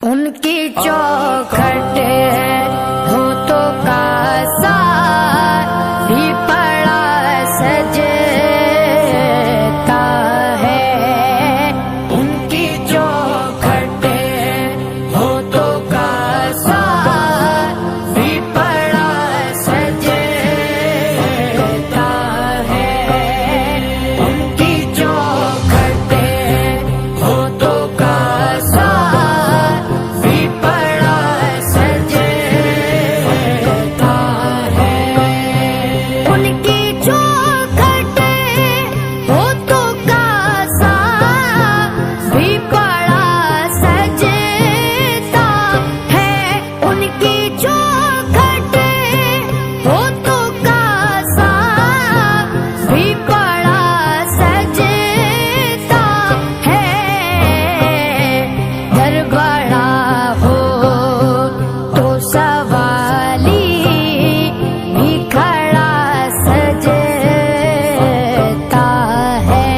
ان کی چوکھٹ ہوتوں کا سار بھی پڑا سجتا ہے، ان کی چوکھٹ ہوتوں کا سار بھی پڑا سجتا ہے، ان کی چوکھٹ ہوتوں کا سار بھی پڑا سجتا ہے، ان کی چوکھٹ ہوتوں کا سار بھی پڑا سجتا ہے، ان کی چوکھٹ ہوتوں کا سار بھی پڑا سجتا ہے، در بڑا ہو تو سوالی بھی کھڑا سجتا ہے،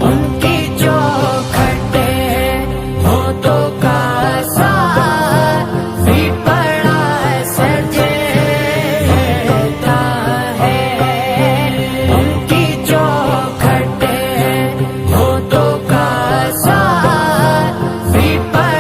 ان کی چوکھٹ ہوتوں کا سار بھی پڑا سجتا ہے، ان کی چوکھٹ ہوتوں کا سار بھی پڑا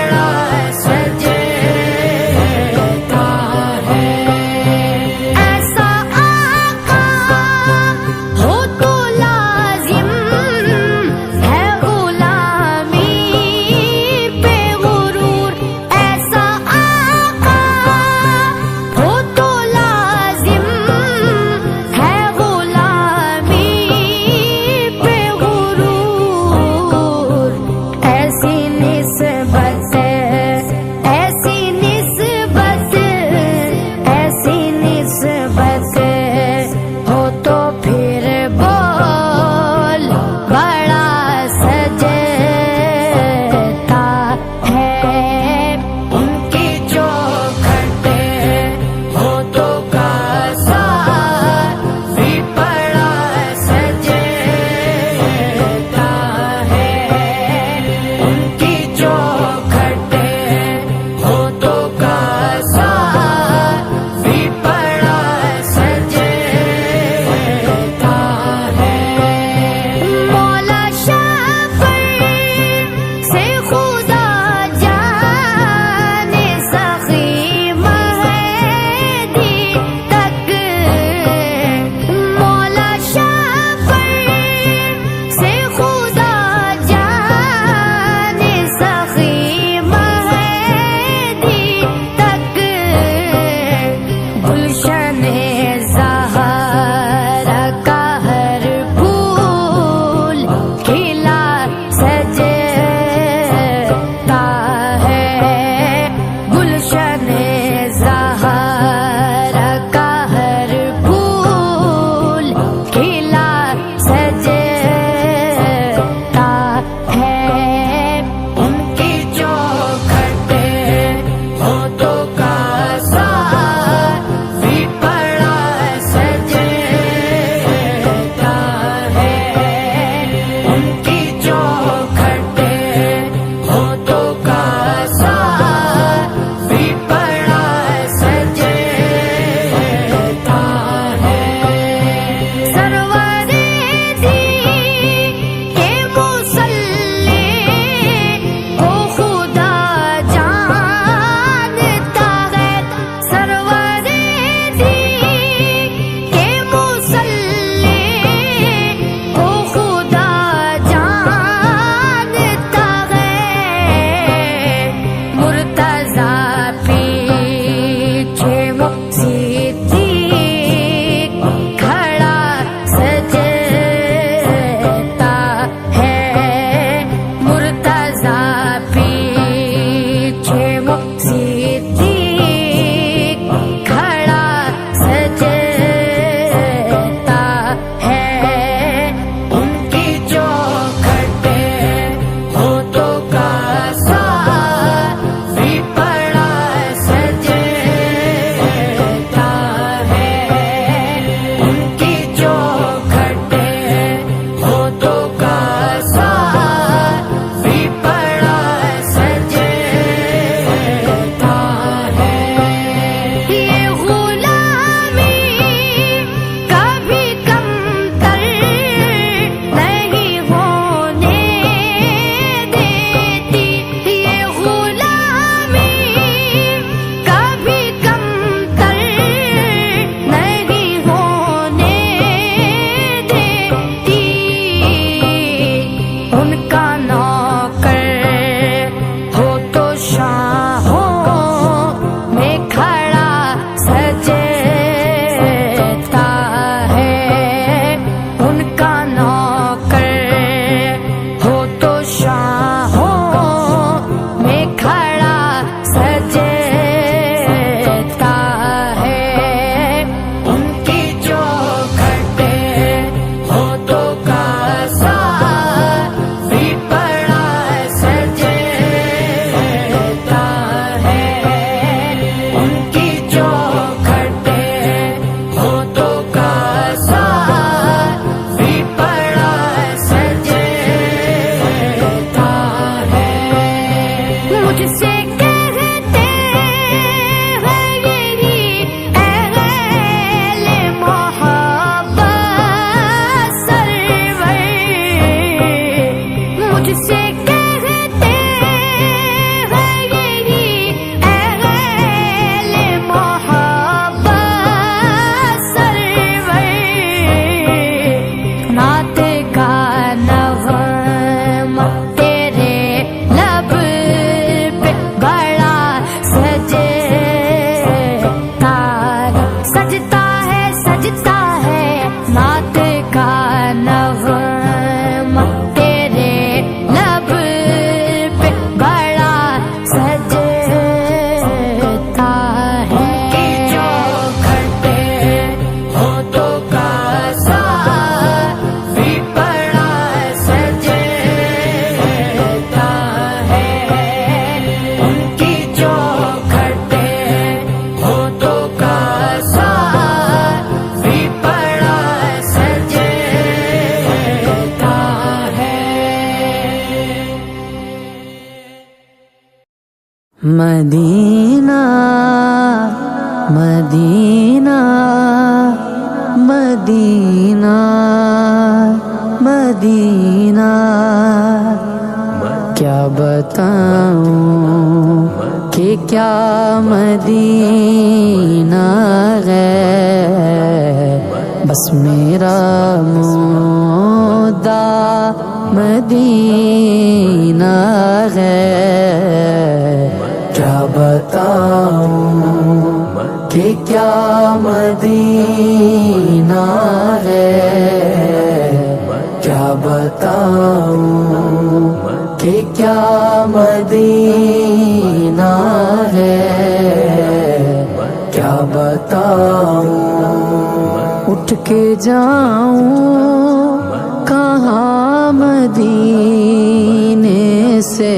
مدینہ مدینہ مدینہ مدینہ کیا بتاؤں کہ کیا مدینہ ہے، بس میرا مدعا مدینہ ہے، کیا بتاؤں کہ کیا مدینہ ہے، کیا بتاؤں کہ کیا مدینہ ہے، کیا بتاؤں اٹھ کے جاؤں کہاں مدینے سے،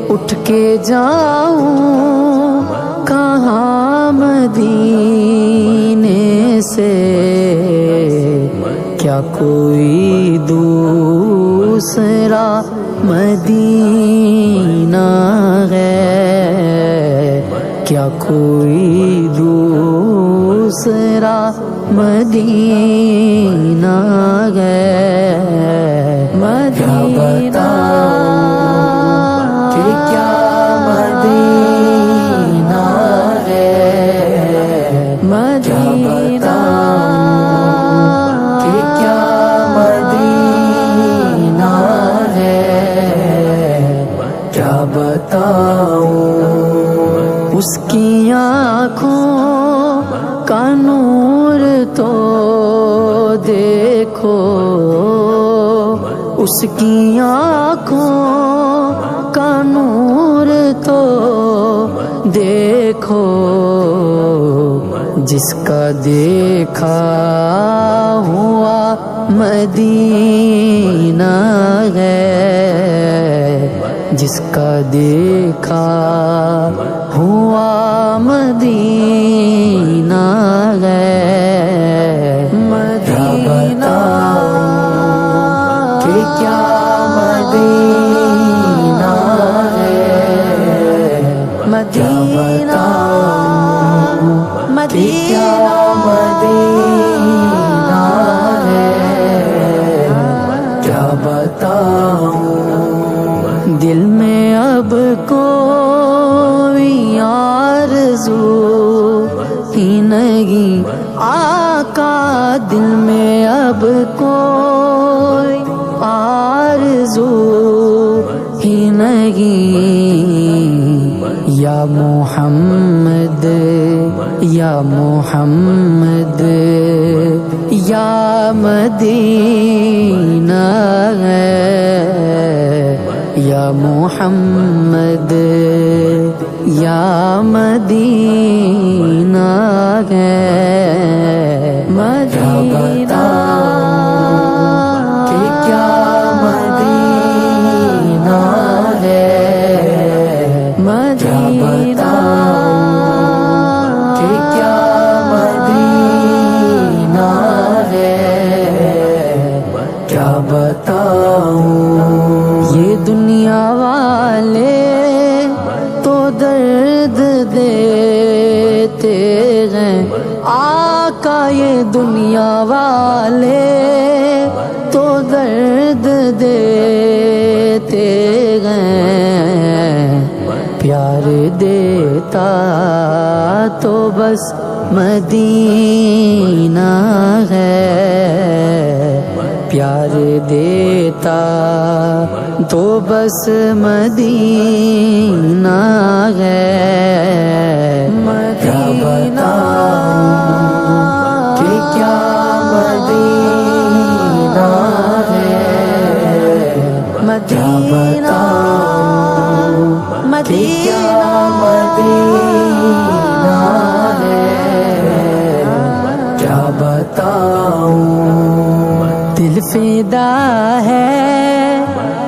اٹھ کے جاؤں کہاں مدینے سے، کیا کوئی دوسرا مدینہ ہے، کیا کوئی دوسرا مدینہ ہے، مدینہ کہ کیا مدینہ ہے، مدینہ کہ کیا مدینہ ہے، کیا بتاؤں اس کی آنکھوں کا نور تو دیکھو، اس کی آنکھوں کا نور تو دیکھو، جس کا دیکھا ہوا مدینہ ہے، جس کا دیکھا ہوا مدینہ ہے، مدینہ کہ کیا مدینہ ہے، مدینہ مدینہ مدینہ ہے، کیا بتاؤں دل میں اب کوئی آرزو ہی نہیں، آقا دل میں اب کوئی آرزو ہی نہیں، یا محمد یا محمد یا مدینہ ہے، یا محمد یا مدینہ ہے، مدینہ کہ کیا مدینہ ہے، مدینہ کہ کیا مدینہ ہے، کیا بتاؤں یہ دنیا والے تو درد دیتے ہیں، آقا یہ دنیا والے تو درد دیتے ہیں، پیار دیتا تو بس مدینہ ہے، پیار دیتا تو بس مدینہ ہے، مدینہ کہ کیا مدینہ ہے، مدینہ مدینہ مدینہ ہے، کیا بتاؤں دل فدا ہے،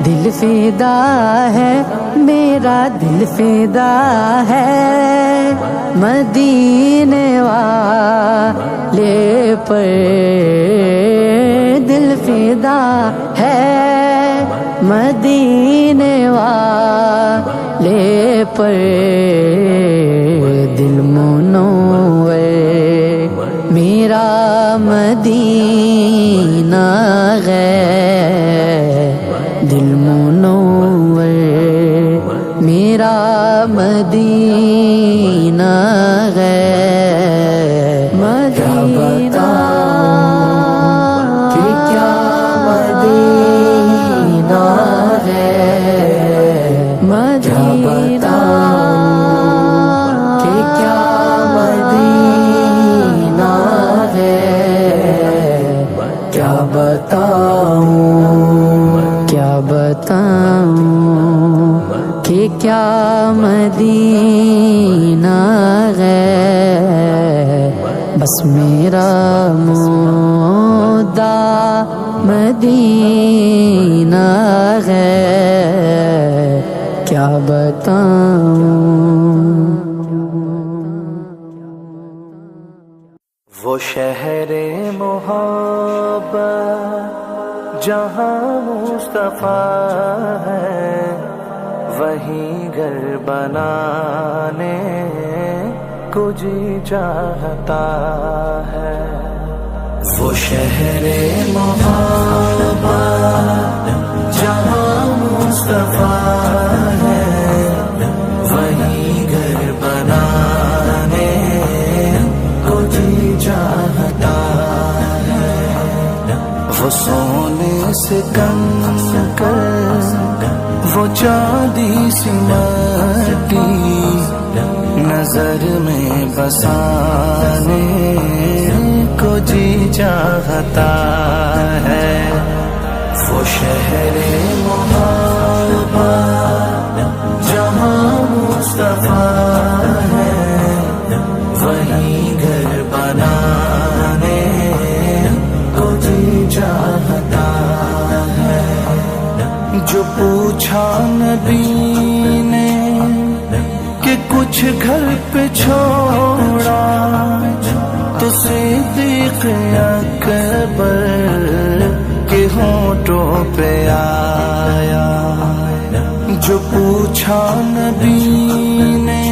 دل فدا ہے، میرا دل فدا ہے، مدینے والے پر دل فدا ہے، مدینے والے پر دل منور میرا مدینہ ہے، دل منور میرا مدینہ ہے، مدینہ کہ کیا مدینہ ہے، مدینہ کہ کیا مدینہ ہے، کیا بتاؤں کیا بتاؤں کہ کیا مدینہ ہے، بس میرا مدعا مدینہ ہے، کیا بتاؤں۔ وہ شہر محبت جہاں مصطفیٰ ہے، وہیں گھر بنانے کو جی چاہتا ہے۔ وہ شہر محبت جہاں مصطفیٰ ہے، وہیں گھر بنانے کو جی چاہتا ہے۔ وہ سونے سے کنکر وہ چاندی سی مٹی نظر میں بسانے کو جی چاہتا ہے۔ وہ شہر محبت جہاں مصطفیٰ ہے، وہیں گھر بنانے کو جی چاہتا ہے۔ جو پوچھا نبی نے کہ کچھ گھر پہ چھوڑا، تو صدیق اکبر کے ہونٹوں پہ آیا۔ جو پوچھا نبی نے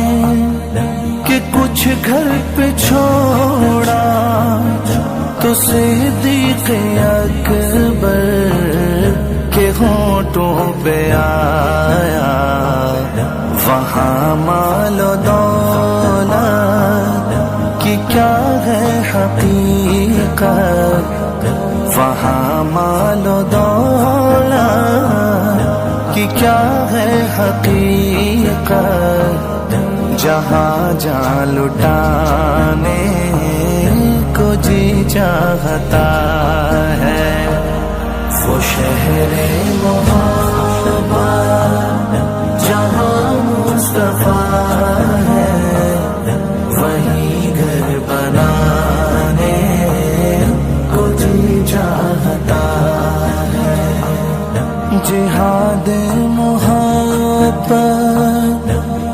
کہ کچھ گھر پہ چھوڑا، تو صدیق اکبر کے ہونٹوں پہ آیا۔ وہاں مال و دولت کی کیا ہے حقیقت، وہاں مال و دولت کی کیا ہے حقیقت، جہاں جہاں لٹانے کو جی چاہتا ہے۔ وہ شہر محبت جہاں مصطفیٰ ہے، وہیں گھر بنانے کو جی چاہتا ہے۔ جہاد محبت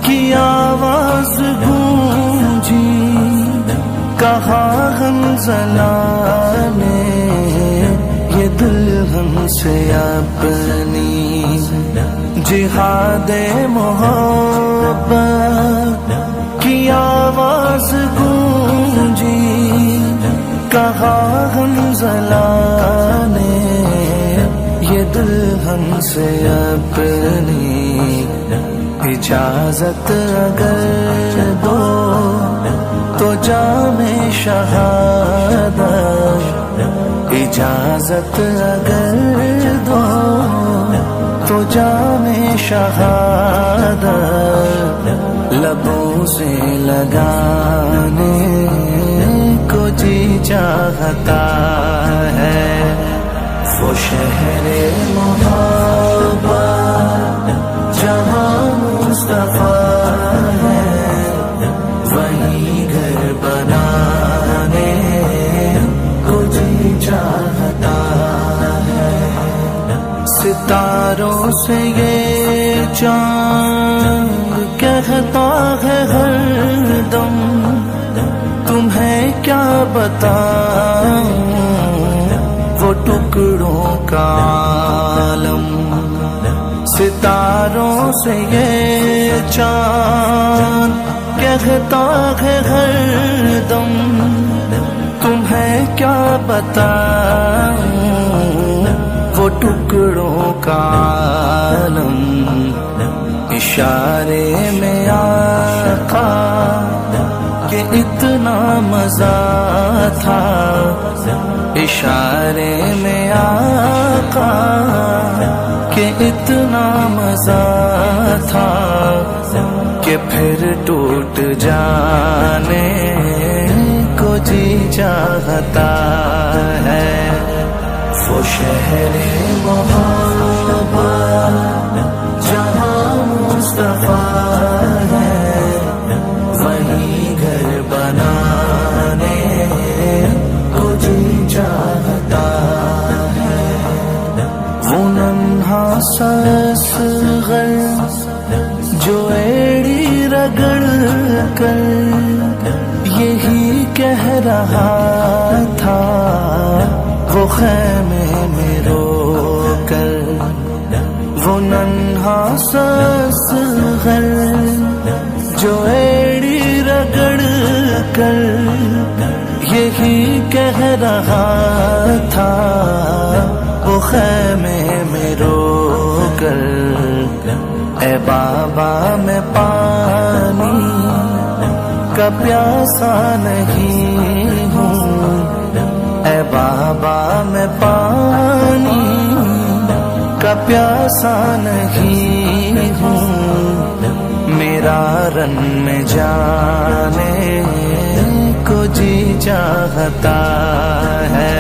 کی آواز گونجی، کہا حنظلہ نے یہ دلہن سے اپنی۔ جہاد محبت کی آواز گونجی، کہا حنظلہ نے یہ دلہن سے اپنی۔ اجازت اگر دو تو جام شہادت، اجازت اگر دو تو جام شہادت لبوں سے لگانے کو جی چاہتا ہے۔ وہ شہر محبت جہاں مصطفیٰ ہے، وہیں گھر بنانے کو جی چاہتا ہے۔ ستاروں سے یہ چاند کہتا ہے ہر دم، تمہیں کیا بتاؤں وہ ٹکڑوں کا عالم۔ ستاروں سے یہ چاند کہتا ہے ہر دم تمہیں کیا بتاؤں وہ ٹکڑوں کا عالم اشارے میں آقا کہ اتنا مزہ تھا اشارے میں آقا کہ اتنا مزہ تھا کہ پھر ٹوٹ جانے کو جی چاہتا ہے وہ شہر محبت جہاں مصطفیٰ ہے وہیں گھر بنانے کو جی چاہتا ہے وہ ننھا سا اصغر جو ایڑی رگڑ کر یہی کہہ رہا تھا وہ خیمے میں رو کر وہ ننھا سا اصغر جو ایڑی رگڑ کر یہی کہہ رہا تھا وہ خیمے میں رو کر اے بابا میں پانی کا پیاسا نہیں ہوں اے بابا میں پانی کا پیاسا نہیں ہوں میرا رن میں جانے کو جی چاہتا ہے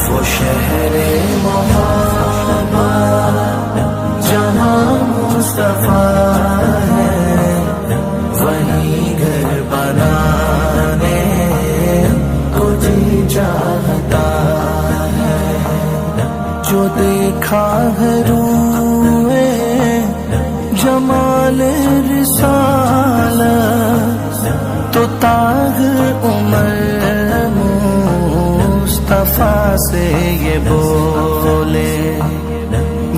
وہ شہر محبت جہاں مصطفیٰ ہے وہیں گھر بنانے کو جی چاہتا ہے جو دیکھا ہے روئے جمال رسالت تو تاج عمر مصطفیٰ سے یہ بولے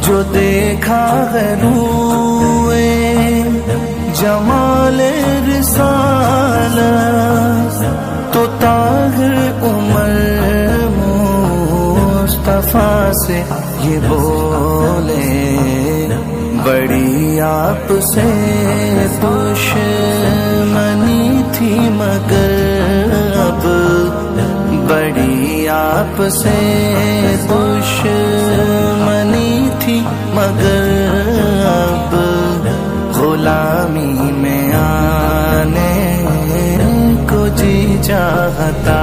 جو دیکھا ہے روئے جمال رسالت تو طاہر عمر مصطفیٰ سے یہ بولے بڑی آپ سے دشمنی تھی مگر اب بڑی آپ سے دشمنی تھی مگر اب غلامی میں آنے کو جی چاہتا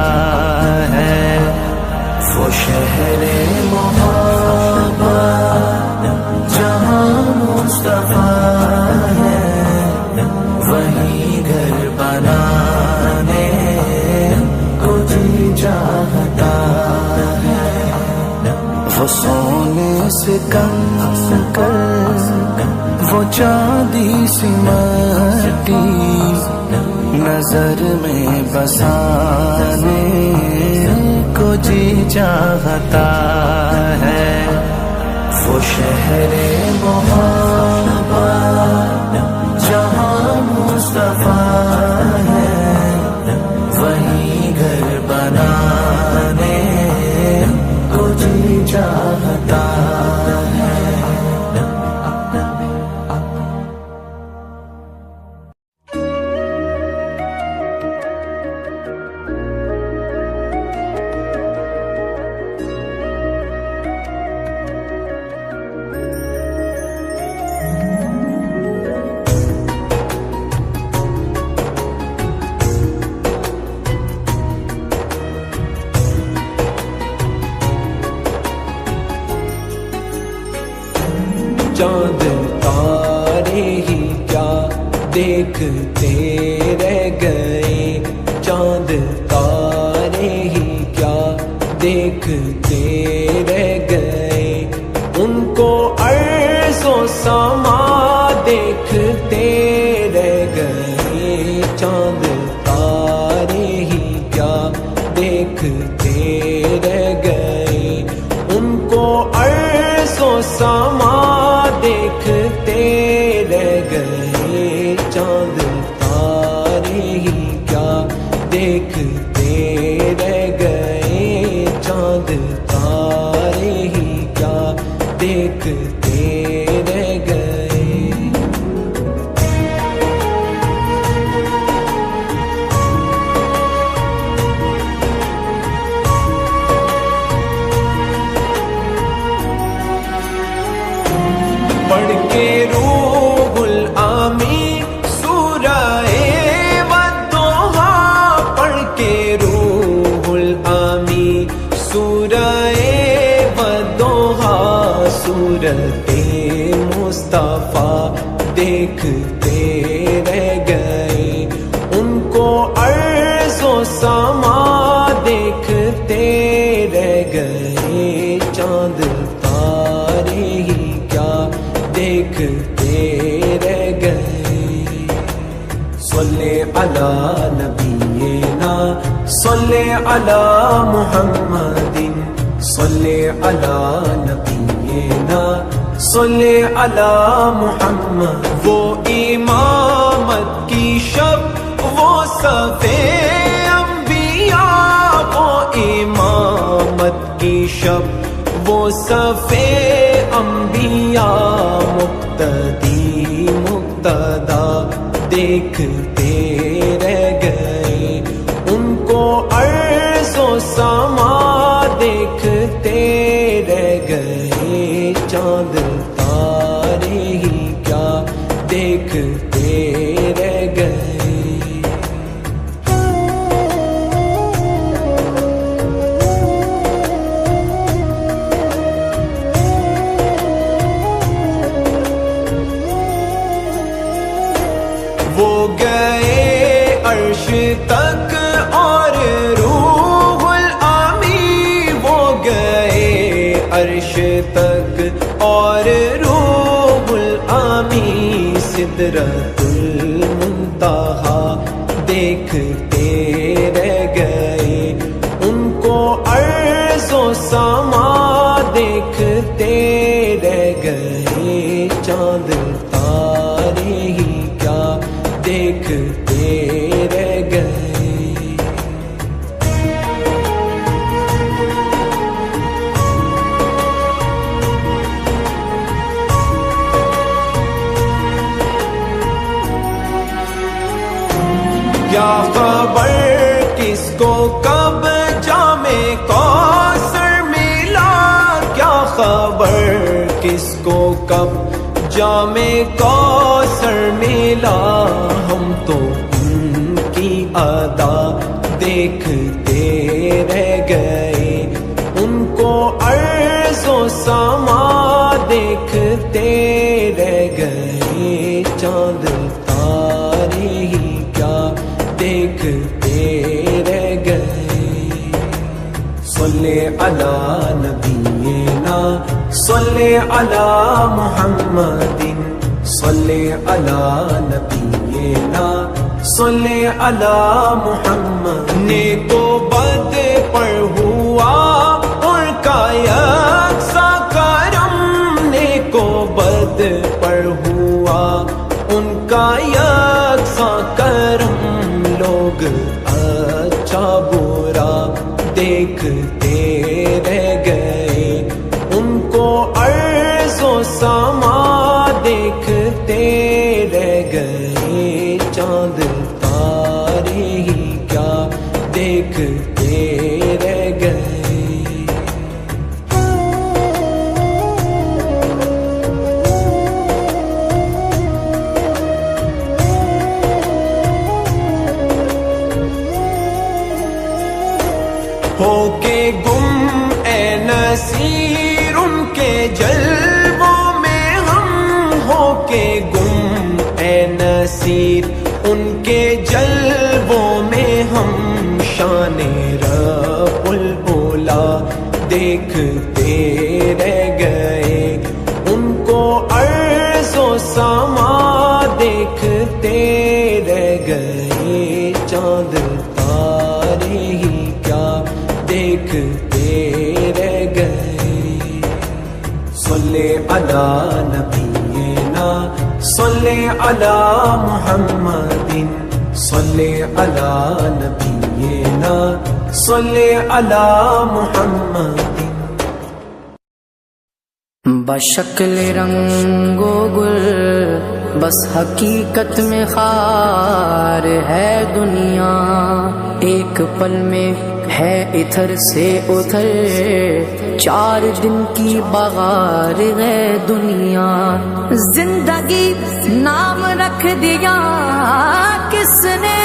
ہے وہ شہر محبت جہاں مصطفیٰ ہے وہیں گھر بنانے کو جی چاہتا ہے وہ سونے سے کم کر وہ چاندی سی مٹی نظر میں بسانے کو جی چاہتا ہے وہ شہر محبت جہاں مصطفیٰ ہے وہیں گھر بنانے کو جی چاہتا ہے چاند تارے ہی کیا دیکھتے رہ گئے چاند تارے ہی کیا دیکھتے رہ گئے ان کو عرض و سما دیکھتے رہ گئے چاند تارے ہی کیا دیکھتے رہ گئے ان کو عرض و سما دیکھتے رہ گئے چاند تارے ہی کیا دیکھتے رہ گئے چاند تارے ہی کیا دیکھتے رہ گئے پڑھ کے روح العامی سورہ والضحیٰ پڑھ کے روح العامی سورہ والضحیٰ صورت مصطفیٰ دیکھتے رہ گئے ان کو عرض و سما دیکھتے رہ گئے چاند تارے ہی کیا دیکھتے رہ گئے صلی علی نبینا صلی علی محمد صلی علی نبینا صلی علی محمد وہ امامت کی شب وہ صفے انبیاء وہ امامت کی شب وہ صفے انبیاء مقتدی مقتدا دیکھتے رہ گئے ان کو عرض و سما دیکھتے رہ گئے چاند تارے ہی کیا دیکھتے رہ گئے وہ گئے عرش تک اور روح العامی وہ گئے عرش تک اور روح العامی سدرۃ المنتہا دیکھتے رہ گئے ان کو عرض و سما دیکھتے رہ گئے چاند تارے ہی کیا دیکھتے رہ گئے کیا خبر کس کو کب جام کوثر ملا کیا خبر کس کو کب جام کوثر ملا ہم تو ان کی ادا دیکھتے رہ گئے ان کو عرض و سما دیکھتے رہ گئے چاند تارے ہی کیا دیکھتے رہ گئے صلی علی نبینا صلی علی محمد صلی علی نبینا صلی علی محمد نیک و بد پر ہوا ان کا یکساں کرم نیک و بد پر ہوا ان کا یکساں کرم لوگ اچھا برا دیکھتے رہ گئے ان کو عرض و سما دیکھتے رہ گئے چاند تارے ہی کیا دیکھتے رہ گئے ہو کے گم اے نصیر ان کے جلووں میں ہم ہو کے گم اے نصیر ان کے جلووں میں ہم شان رب العلا دیکھتے رہ گئے ان کو عرض و سما دیکھتے رہ گئے چاند تارے ہی کیا دیکھتے رہ گئے صلی علی نبینا صلی علی محمد صلی علی نبینا صلی علی محمد بشکل رنگ و گل بس حقیقت میں خار ہے دنیا، ایک پل میں ہے ادھر سے ادھر، 4 دن کی بغار ہے دنیا۔ زندگی نام رکھ دیا کس نے،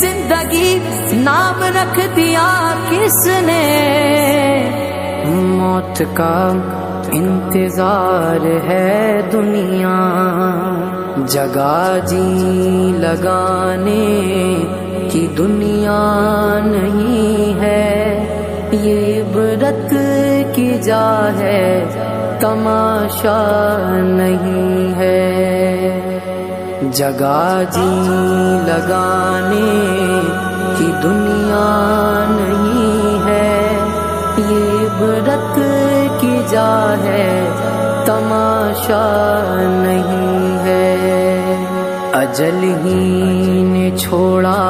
زندگی نام رکھ دیا کس نے، موت کا انتظار ہے دنیا۔ جگہ جی لگانے کی دنیا نہیں ہے، یہ عبرت کی جا ہے تماشا نہیں ہے۔ جگہ جی لگانے کی دنیا نہیں ہے، یہ عبرت کی جا ہے تماشا نہیں ہے۔ اجل ہی نے چھوڑا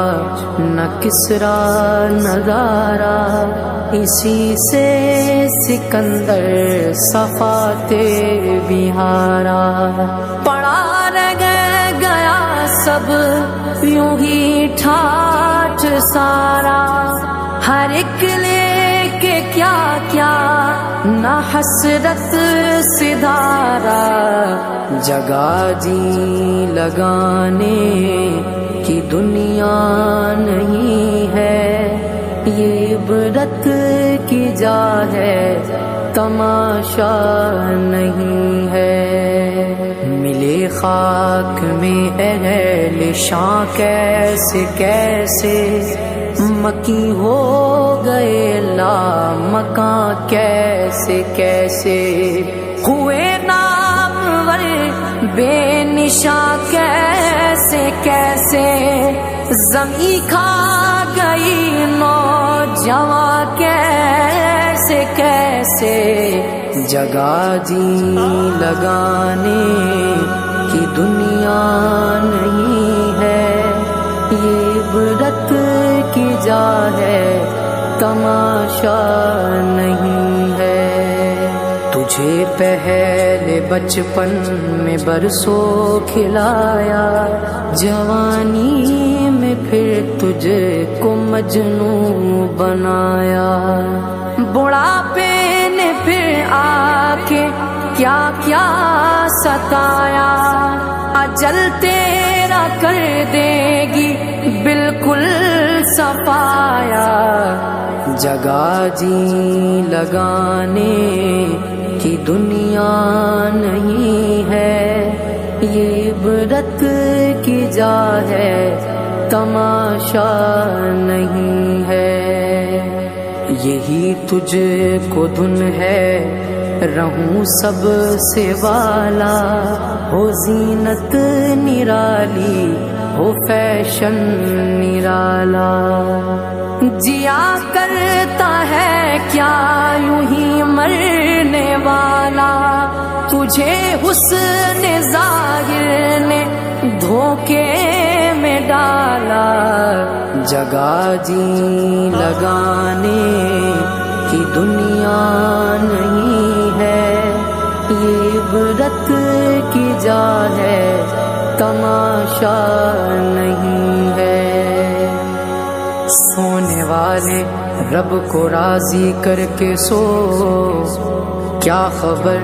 نہ کسرا نظارہ، اسی سے سکندر صفاتے بہارا۔ پڑا رہ گیا سب یوں ہی ٹھاٹھ سارا، ہر ایک لے کے کیا کیا نہ حسرت سدھارا۔ جگہ جی لگانے کی دنیا نہیں ہے، یہ عبرت کی جا ہے تماشا نہیں ہے۔ ملے خاک میں اہل شاں کیسے کیسے، مکی ہو گئے لا مکاں کیسے کیسے، ہوئے نامور بے نشاں کیسے کیسے، زمیں کھا گئی نوجواں کیسے کیسے۔ جگہ جی لگانے کی دنیا نہیں ہے، یہ عبرت کی جا ہے تماشا نہیں ہے۔ تجھے پہلے بچپن میں برسوں کھلایا، جوانی میں پھر تجھ کو مجنوں بنایا، بڑھاپے نے پھر آ کے کیا کیا ستایا، اجل تیرا کر دے گی بالکل صفایا۔ جگہ جی لگانے کی دنیا نہیں ہے، یہ عبرت کی جا ہے تماشا نہیں ہے۔ یہی تجھ کو دھن ہے رہوں سب سے والا، ہو زینت نرالی ہو فیشن نرالا، جیا کرتا ہے کیا یوں ہی مرنے والا، تجھے حسن ظاہر نے دھوکے میں ڈالا۔ جگہ جی لگانے کی دنیا نہیں ہے، یہ عبرت کی جا ہے تماشا نہیں ہے۔ سونے والے رب کو راضی کر کے سو، کیا خبر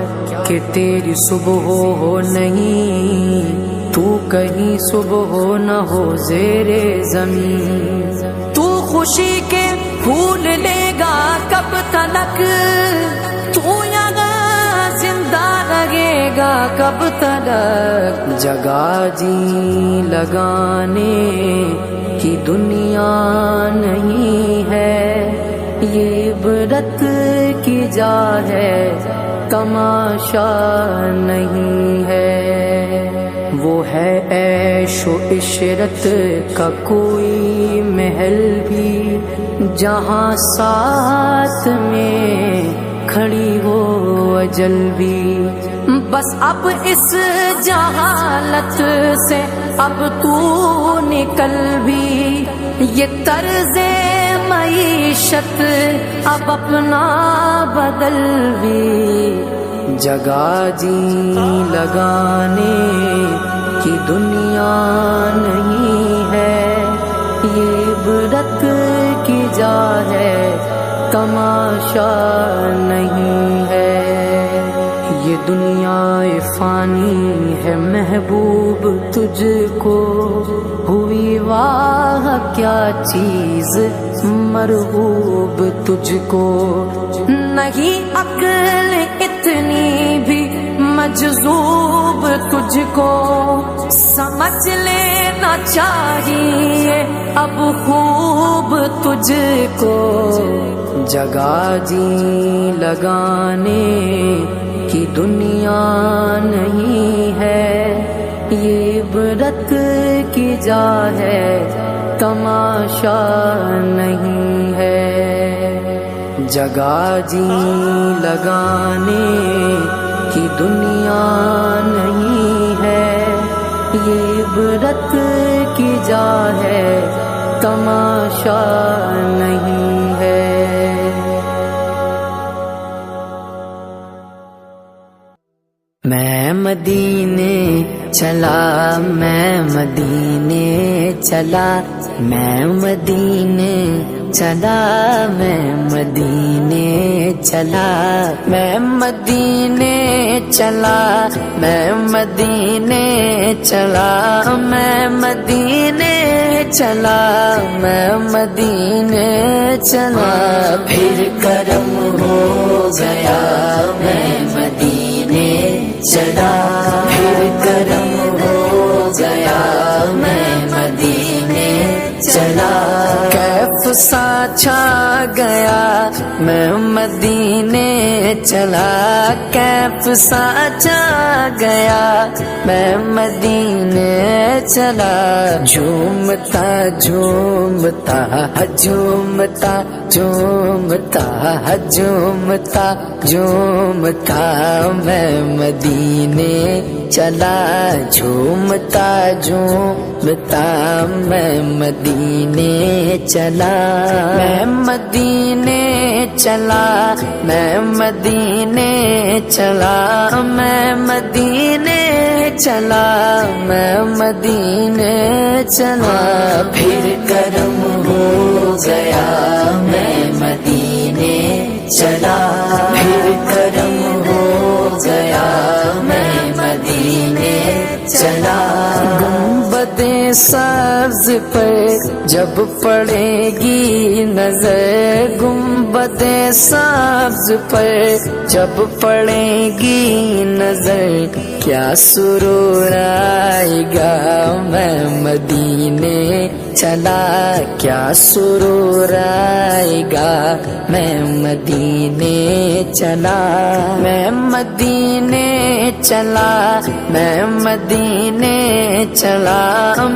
کہ تیری صبح ہو نہیں، تو کہیں صبح ہو نہ ہو زیر زمین، تو خوشی کے پھول لے گا کب تلک، تو یہاں زندہ رہے گا کب تلک۔ جگہ جی لگانے کی دنیا نہیں ہے، یہ عبرت کی جا ہے تماشا نہیں ہے۔ وہ ہے عیش و عشرت کا کوئی محل بھی، جہاں ساتھ میں کھڑی ہو اجل بھی، بس اب اس جہالت سے اب تو نکل بھی، یہ طرز معیشت اب اپنا بدل بھی۔ جگہ جی لگانے کی دنیا نہیں ہے، یہ عبرت کی جا ہے تماشا نہیں ہے۔ یہ دنیا فانی ہے محبوب تجھ کو، ہوئی واہ کیا چیز مرغوب تجھ کو۔ نہیں عقل اتنی بھی مجذوب تجھ کو، سمجھ لینا چاہیے اب خوب تجھ کو۔ جگہ جی لگانے کی دنیا نہیں ہے، یہ عبرت کی جا ہے تماشا نہیں ہے۔ جگہ جی لگانے کی دنیا نہیں ہے، یہ عبرت کی جا ہے تماشا نہیں ہے۔ میں مدینے چلا، میں مدینے چلا، میں مدینے چلا، میں مدینے چلا، میں مدینے چلا، میں مدینے چلا، میں مدینے چلا، میں مدینے چلا، پھر کرم ہو گیا میں مدینے چلا، پھر کرم ہو گیا میں مدینے چلا، کیف سا چھا گیا میں مدینے چلا، کیف سا چھا گیا میں مدینے چلا، جھومتا جھومتا جھومتا جھومتا جھومتا جھومتا میں مدینے چلا، جھومتا جھومتا میں مدینے چلا، میں مدینے چلا، میں مدینے چلا، میں مدینے چلا، میں مدینے چلا، پھر کرم ہو گیا میں مدینے چلا، پھر کرم ہو گیا میں مدینے چلا، گنبد سبز پر جب پڑے گی نظر، گنبد سبز پر جب پڑے گی نظر، کیا سرور آئے گا میں مدینے چلا، کیا سرور آئے گا میں مدینے چلا، میں مدینے چلا، میں مدینے چلا،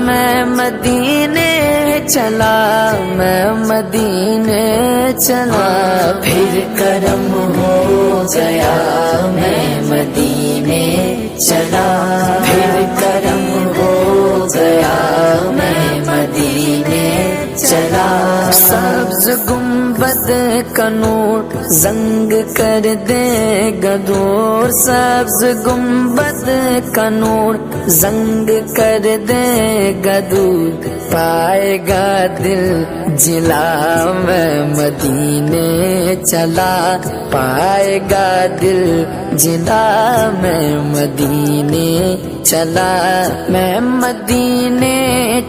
میں مدینے چلا، میں مدینے چلا، پھر کرم ہو گیا میں مدینے چلا، پھر کرم ہو گیا میں مدینے چلا، سبز گنبد کا نور زنگ کر دے گا دور، سبز گنبد کا نور زنگ کر دے گا دور، پائے گا دل جلا میں مدینے چلا، پائے گا دل جلا میں مدینے چلا، میں مدینے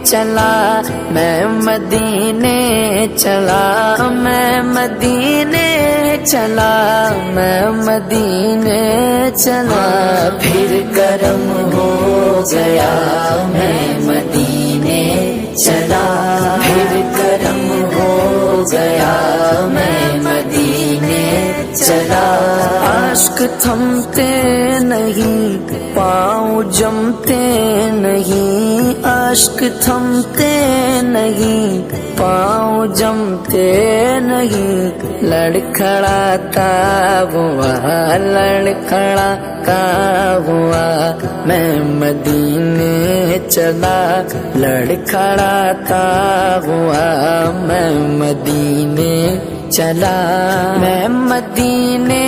چلا، میں مدینے چلا، میں مدینے چلا، میں مدینے چلا، پھر کرم ہو گیا میں مدینے چلا، پھر کرم ہو گیا میں مدینے چلا، عشق تھمتے نہیں، پاؤں جمتے نہیں، اشک تھمتے نہیں، پاؤں جمتے نہیں، لڑکھڑاتا ہوا لڑکھڑاتا ہوا میں مدینے چلا، لڑکھڑاتا ہوا میں مدینے چلا، میں مدینے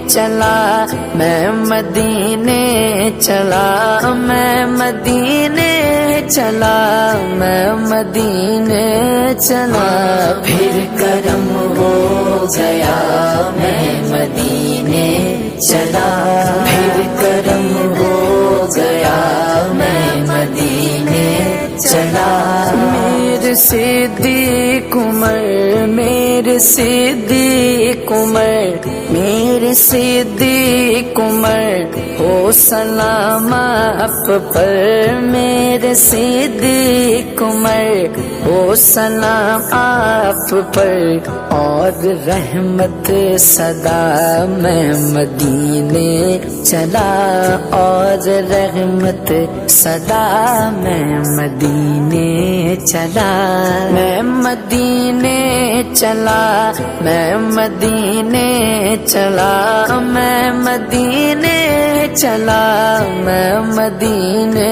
چلا، میں مدینے چلا، میں مدینے چلا، میں مدینے چلا، پھر کرم ہو گیا میں مدینے چلا، پھر کرم ہو گیا میں مدینے چلا، میرے صدیق عمر، میرے صدیق عمر، میرے صدیق عمر ہو سلام آپ پر، میرے صدیق عمر ہو سلام آپ پر، اور رحمت صدا میں مدینے چلا، اور رحمت صدا میں مدینے چلا، میں مدینے چلا، میں مدینے چلا، میں مدینے چلا، میں مدینے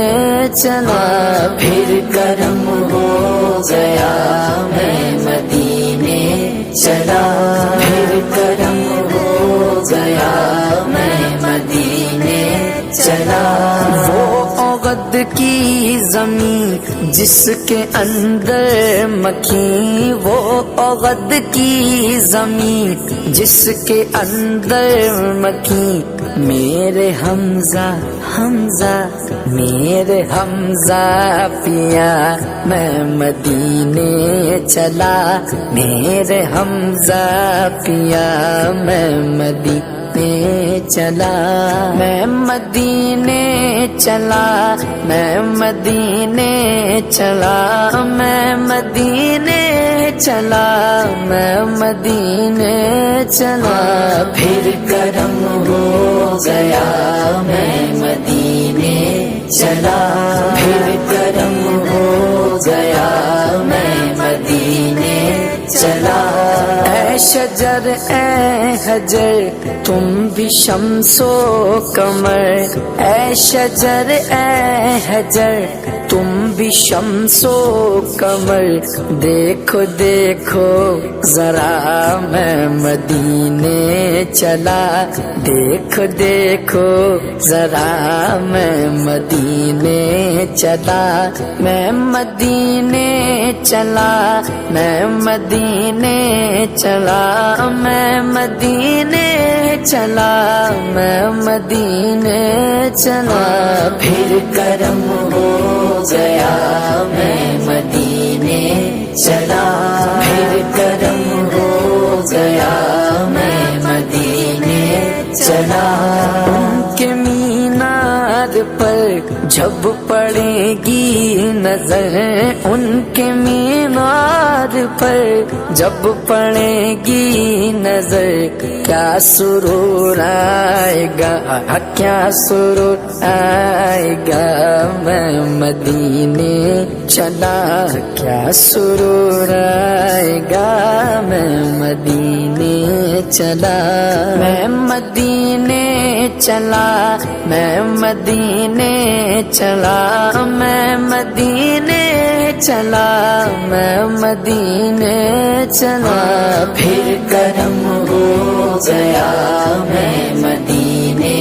چلا، پھر کرم ہو گیا میں مدینے چلا، پھر کرم ہو گیا میں مدینے چلا، وہ عقد کی زمین جس کے اندر مکھی، وہ عقد کی زمین جس کے اندر مکھی، میرے حمزہ حمزہ میرے حمزہ پیا میں مدینے چلا، میرے حمزہ پیا میں مدینے چلا، میں مدینے چلا، میں مدینے چلا، میں مدینے چلا، میں مدینے چلا، پھر کرم ہو گیا میں مدینے چلا، پھر کرم ہو گیا میں مدینے چلا، اے شجر اے حجر تم بھی شمس و قمر، اے شجر اے حجر تم بھی شمس و قمر، دیکھو دیکھو ذرا میں مدینے چلا، دیکھو دیکھو ذرا میں مدینے چلا، میں مدینے چلا، میں مدینے چلا، میں مدینے چلا، میں مدینے چلا، پھر کرم ہو گیا میں مدینے چلا، پھر کرم ہو گیا میں مدینے چلا، ان کے مینار پر جب پڑے گی نظر، ان کے مینار پر جب پڑے گی نظر، کیا سرور آئے گا، کیا سرور آئے گا میں مدینے چلا، کیا سرور آئے گا میں مدینے چلا، میں مدینے چلا، میں مدینے چلا، میں مدینے چلا، میں مدینے چلا، پھر کرم ہو گیا میں مدینے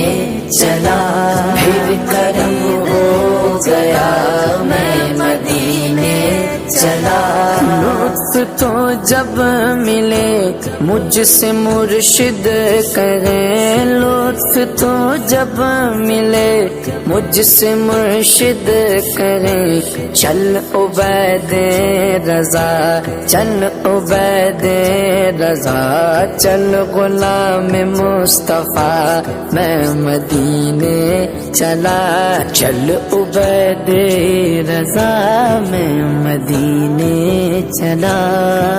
چلا، پھر کرم ہو گیا میں مدینے چلا، لطف تو جب ملے مجھ سے مرشد کرے، لطف تو جب ملے مجھ سے مرشد کرے، چل عبید رضا، چل عبید رضا، چل غلام مصطفیٰ میں مدینے چلا، چل عبید رضا میں مدینے چلا،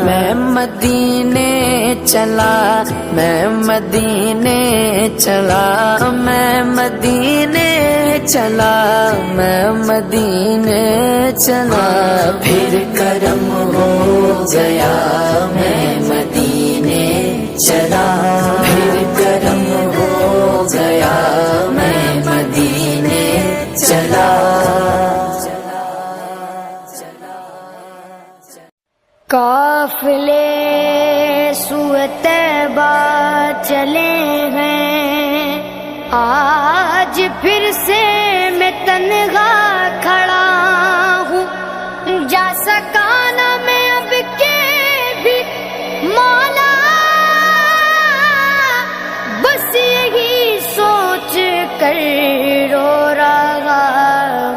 میں مدینے چلا، میں مدینے چلا، میں مدینے چلا، میں مدینے چلا، پھر کرم ہو گیا میں مدینے چلا، پھر کرم ہو گیا میں مدینے چلا۔ قافلے سوئے طیبہ چلے ہیں، آج پھر سے میں تنہا کھڑا ہوں، جا سکا نہ میں اب کے بھی مولا، بس یہی سوچ کر رو رہا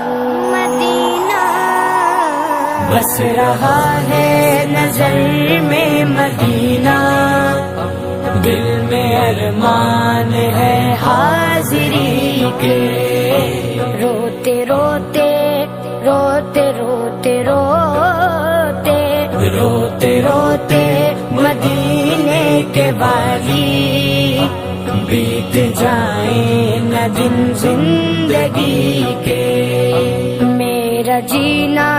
ہوں، مدینہ بس رہا ہے نظر میں مدینہ، دل میں ارمان ہے حاضری کے، روتے روتے روتے روتے روتے روتے روتے مدینے کے والی، بیت جائیں نہ دن زندگی کے، میرا جینا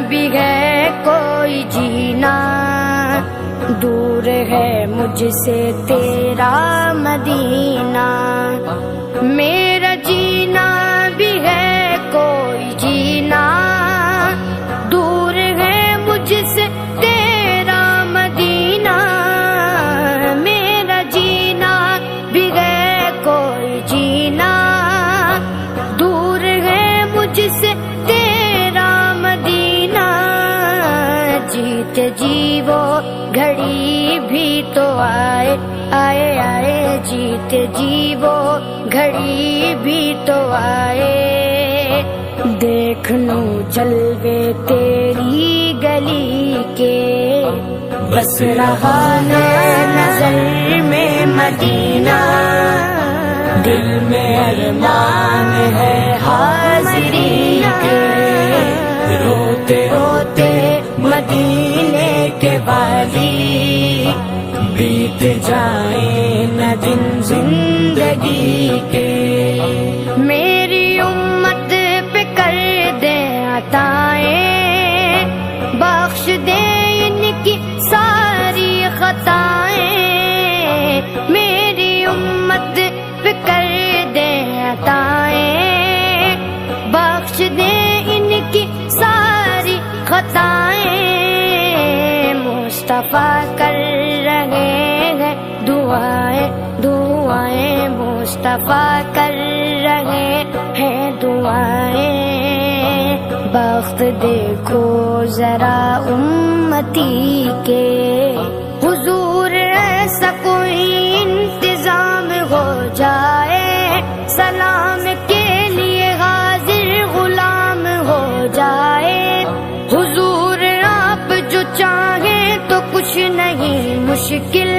بھی ہے کوئی جینا، دور ہے مجھ سے تیرا مدینہ، میرا جینا بھی ہے کوئی جینا، دور ہے مجھ سے تیرا مدینہ، میرا جینا بھی ہے کوئی جینا، دور ہے مجھ سے تیرا مدینہ، جیتے جی وہ گھڑی بھی تو آئے آئے آئے، جیتے جی وہ گھڑی بھی تو آئے، دیکھ لوں جلوے تیری گلی کے، بس رہا ہے نظر میں مدینہ، دل میں ارمان ہے حاضری کے، روتے روتے مدینے کے والی، بیت جائیں نہ دن زندگی کے، میری امت پہ کر دے عطائیں، بخش دے ان کی ساری خطائیں، میری امت پہ کر دے عطائیں، بخش دے ان کی ساری خطائیں، مصطفیٰ کر رہے ہیں دعائیں دعائیں، مصطفیٰ کر رہے ہیں دعائیں، بخت دیکھو ذرا امتی کے، حضور ایسا کوئی انتظام ہو جائے، سلام کے لیے حاضر غلام ہو جائے، حضور آپ جو چاہیں تو کچھ نہیں مشکل،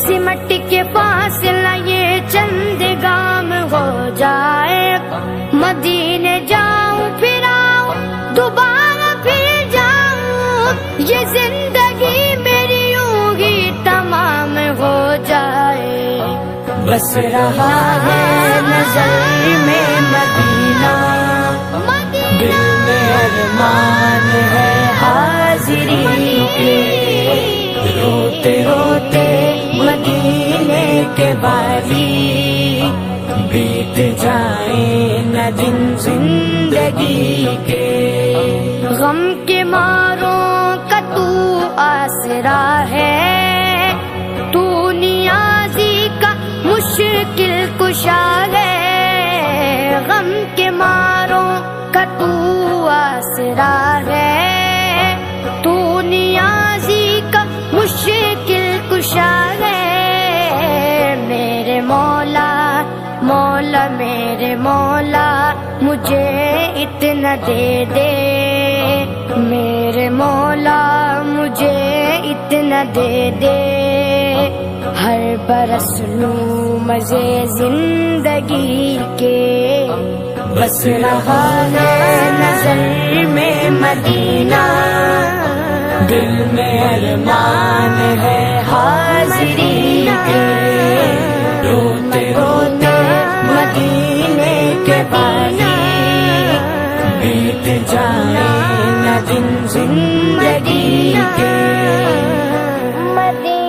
سمٹ کے فاصلہ یہ چند گام ہو جائے، مدینے جاؤں پھر آؤں دوبارہ پھر جاؤں، یہ زندگی میری یوں ہی تمام ہو جائے، بس رہا ہے نظر میں مدینہ، دل میں ارمان ہے حاضری کے، روتے روتے مدینے کے والی، بیت جائیں نہ دن زندگی کے، غم کے ماروں کا تو آسرا ہے، تو نیازی کا مشکل کشا ہے، غم کے ماروں کا تو آسرا ہے، تو نیازی کا مشکل کشا ہے، میرے مولا مولا میرے مولا مجھے اتنا دے دے، میرے مولا مجھے اتنا دے دے، ہر برس لوں مزے زندگی کے، بس رہا ہے نظر میں مدینہ، دل میں ارمان ہے حاضری کے، روتے روتے مدینے کے بانی، بیت جائے نہ دن زندگی کے۔ مدینہ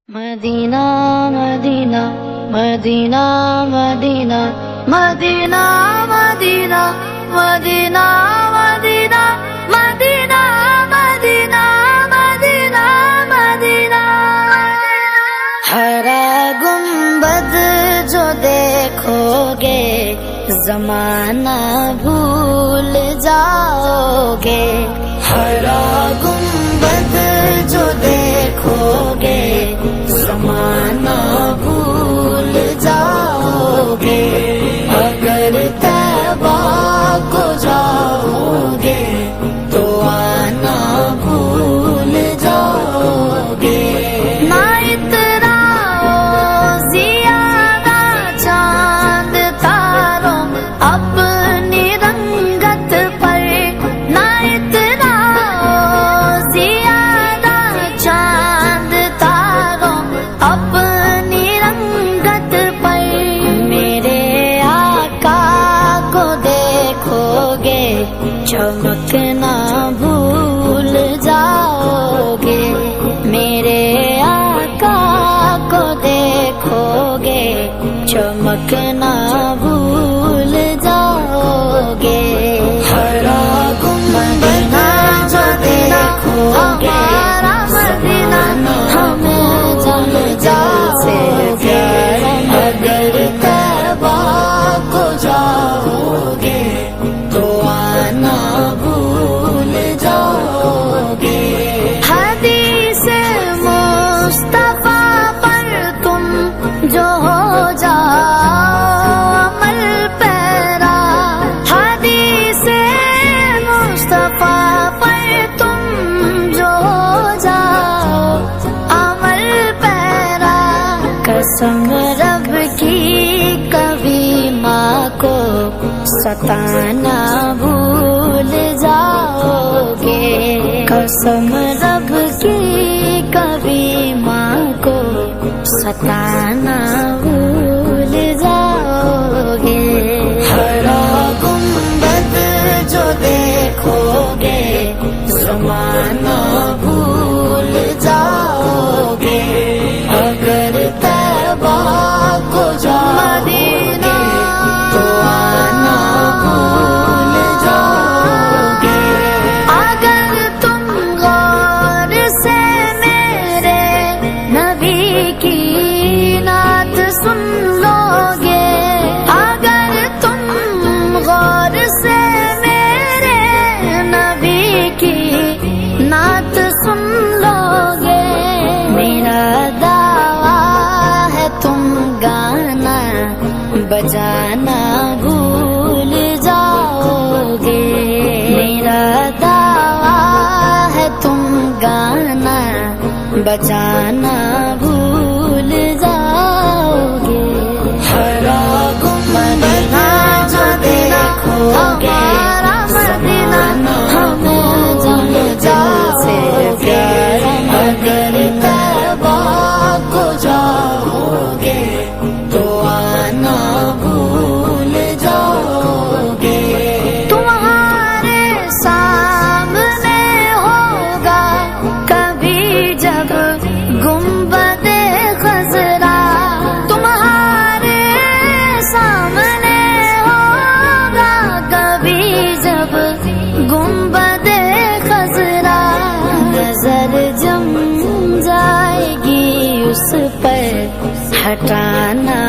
مدینہ مدینہ مدینہ مدینہ مدینہ مدینہ مدینہ مدینہ مدینہ مدینہ مدینہ مدینہ ہرا گنبد جو دیکھو گے زمانہ بھول جاؤ گے، ہرا گنبد جو دیکھو گے زمانہ بھول جاؤ گے، اگر طیبہ کو جاؤ گے تو آنا بھول جاؤ گے۔ نہ اتراؤ زیادہ چاند تاروں اپنی رنگت پر، نہ اتراؤ ستانا بھول جاؤ گے، قسم رب کی کبھی ماں کو ستانا بھول جاؤ گے۔ ہرا گنبد جو دیکھو گے زمانہ بھول جاؤ گے، اگر طیبہ کو جاؤ گے تو آنا بھول جاؤ گے۔ اگر تم غور سے میرے نبی کی نعت سن لو گے، اگر تم غور سے میرے نبی کی نعت سن لو گے، میرا دعویٰ ہے تم گانا بجانا بھول جاؤ گے، میرا دعویٰ ہے تم گانا بجانا بھول جاؤ گے۔ ہرا گنبد جو دیکھو گے زمانہ ہمیں جل سے پیار، اگر طیبہ کو جاؤ گے تو آنا بھول جاؤ گے۔ تمہارے سامنے ہوگا کبھی جب گنبد خضرا، تمہارے سامنے ہوگا کبھی جب گنبد خضرا، نظر جم جائے گی اس پر ہٹانا